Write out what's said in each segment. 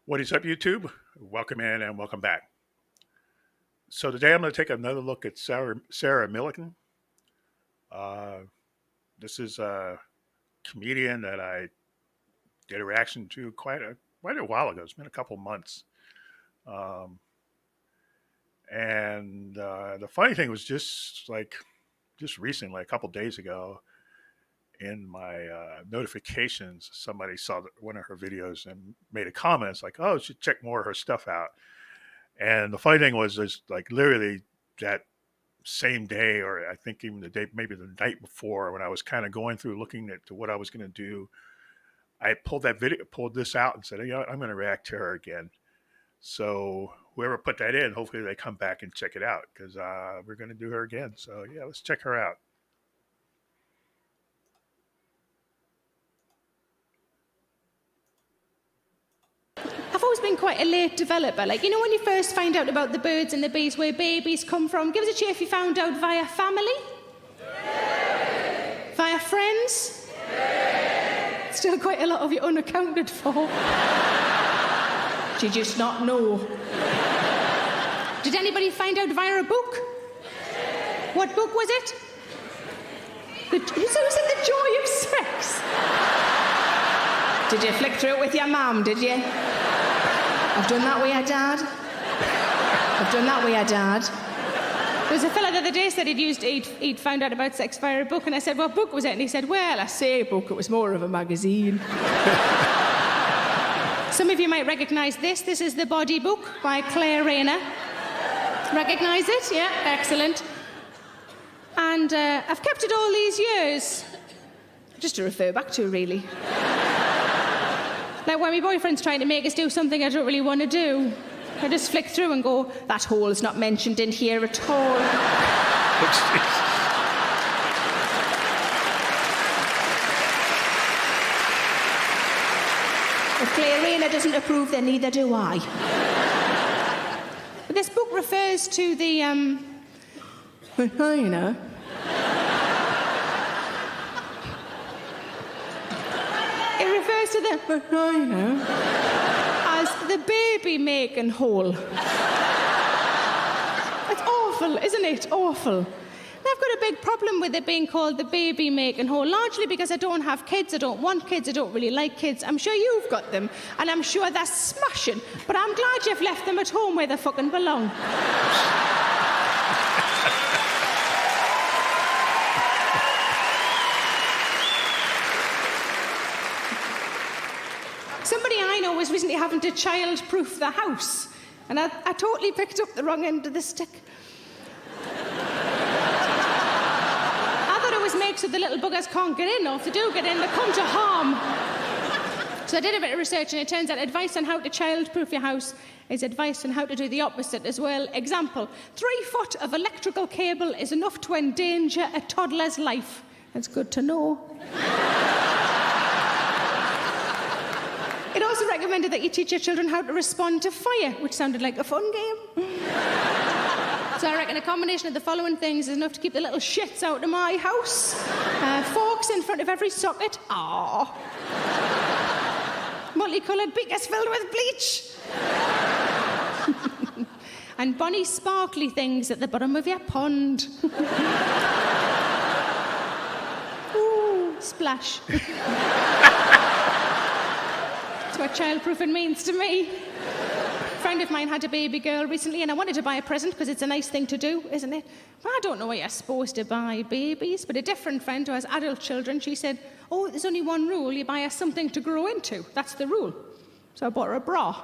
What is up, YouTube? Welcome in and welcome back. So today I'm going to take another look at Sarah Millican. Uh, this is a comedian that I did a reaction to quite a while ago. It's been a couple months. Um, and the funny thing was just recently, like a couple days ago, in my notifications, somebody saw one of her videos and made a comment. It's like, oh, you should check more of her stuff out. And the funny thing was, is like literally that same day, or I think even the day, maybe the night before, when I was kind of going through looking at to what I was going to do, I pulled this out and said, you know, I'm going to react to her again. So whoever put that in, hopefully they come back and check it out because we're going to do her again. So yeah, let's check her out. I've always been quite a late developer. Like, you know, when you first find out about the birds and the bees, where babies come from, give us a cheer if you found out via family? Yay! Via friends? Yay! Still quite a lot of you unaccounted for. Do you just not know? Did anybody find out via a book? Yay! What book was it? So was it The Joy of Sex? Did you flick through it with your mum, did you? I've done that with your dad. I've done that with your dad. There was a fella the other day said he'd found out about sex via a book, and I said, what book was it? And he said, well, I say book, it was more of a magazine. Some of you might recognise this. This is The Body Book by Claire Rayner. Recognise it? Yeah, excellent. And I've kept it all these years, just to refer back to, really. Like when my boyfriend's trying to make us do something I don't really want to do, I just flick through and go, that hole's not mentioned in here at all. If Claire Rayner doesn't approve, then neither do I. But this book refers to the, vagina. It refers to the vagina as the baby-making hole. It's awful, isn't it? Awful. Now, I've got a big problem with it being called the baby-making hole, largely because I don't have kids, I don't want kids, I don't really like kids. I'm sure you've got them, and I'm sure they're smashing, but I'm glad you've left them at home where they fucking belong. Somebody I know was recently having to child-proof the house, and I totally picked up the wrong end of the stick. I thought it was made so the little buggers can't get in, or if they do get in, they come to harm. So I did a bit of research, and it turns out advice on how to child-proof your house is advice on how to do the opposite as well. Example, 3 foot of electrical cable is enough to endanger a toddler's life. That's good to know. It also recommended that you teach your children how to respond to fire, which sounded like a fun game. So I reckon a combination of the following things is enough to keep the little shits out of my house. Forks in front of every socket. Aww. Multicoloured beakers filled with bleach. And bonny sparkly things at the bottom of your pond. Ooh, splash. That's what childproofing means to me. A friend of mine had a baby girl recently, and I wanted to buy a present because it's a nice thing to do, isn't it? But I don't know why you're supposed to buy babies. But a different friend who has adult children, she said, oh, there's only one rule, you buy her something to grow into. That's the rule. So I bought her a bra.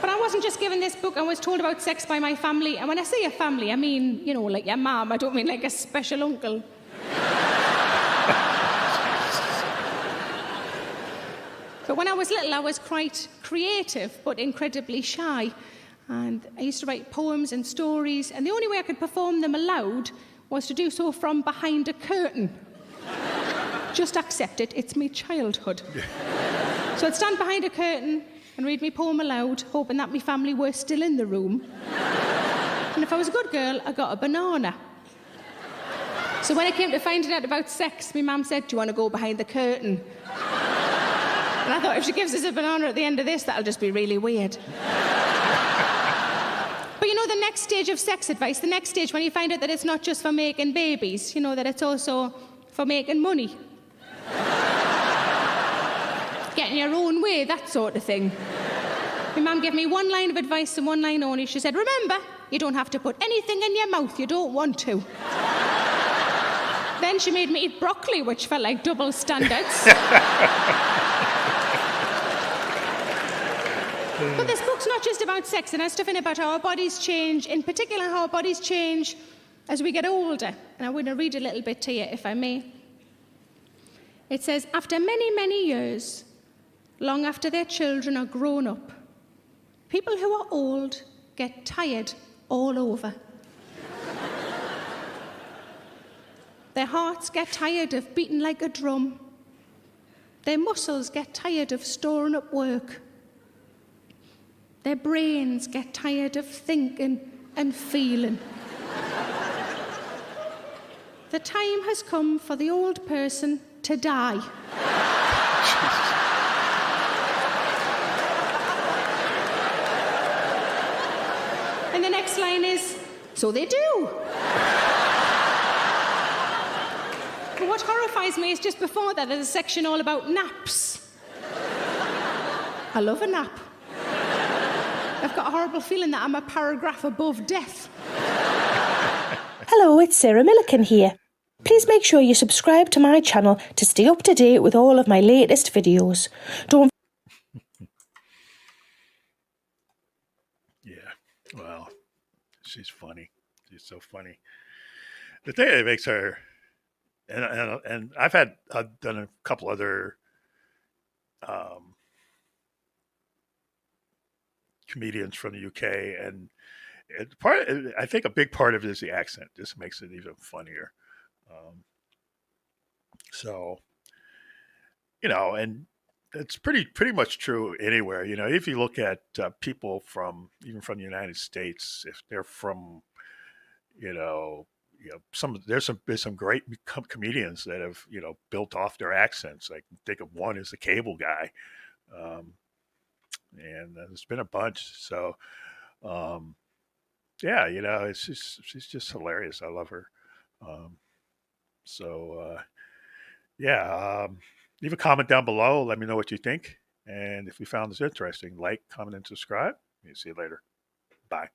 But I wasn't just given this book, I was told about sex by my family. And when I say a family, I mean, you know, like your mum. I don't mean like a special uncle. But when I was little, I was quite creative, but incredibly shy. And I used to write poems and stories, and the only way I could perform them aloud was to do so from behind a curtain. Just accept it, it's me childhood. So I'd stand behind a curtain and read me poem aloud, hoping that my family were still in the room. And if I was a good girl, I got a banana. So when I came to finding out about sex, my mum said, "Do you want to go behind the curtain?" And I thought, if she gives us a banana at the end of this, that'll just be really weird. But you know, the next stage of sex advice, the next stage when you find out that it's not just for making babies, you know, that it's also for making money. Getting your own way, that sort of thing. My mum gave me one line of advice and one line only. She said, "Remember, you don't have to put anything in your mouth you don't want to." Then she made me eat broccoli, which felt like double standards. But this book's not just about sex. It has stuff in it about how our bodies change, in particular how our bodies change as we get older. And I want to read a little bit to you, if I may. It says, "After many, many years, long after their children are grown up, people who are old get tired all over. Their hearts get tired of beating like a drum. Their muscles get tired of storing up work. Their brains get tired of thinking and feeling. The time has come for the old person to die." And the next line is, "So they do." But what horrifies me is just before that, there's a section all about naps. I love a nap. I've got a horrible feeling that I'm a paragraph above death. Hello, it's Sarah Millican here. Please make sure you subscribe to my channel to stay up to date with all of my latest videos. Don't Yeah. Well, she's funny. She's so funny. The thing that makes her, and I've done a couple other um, comedians from the UK, and I think a big part of it is the accent. Just makes it even funnier. Um, so and it's pretty much true anywhere. If you look at people even from the United States, if they're from you know there's some great comedians that have built off their accents. I can think of one is the Cable Guy, um, and there's been a bunch. So um, yeah, she's just hilarious. I love her. Um, so yeah, leave a comment down below. Let me know what you think, and if you found this interesting, like, comment, and subscribe. See you later. Bye.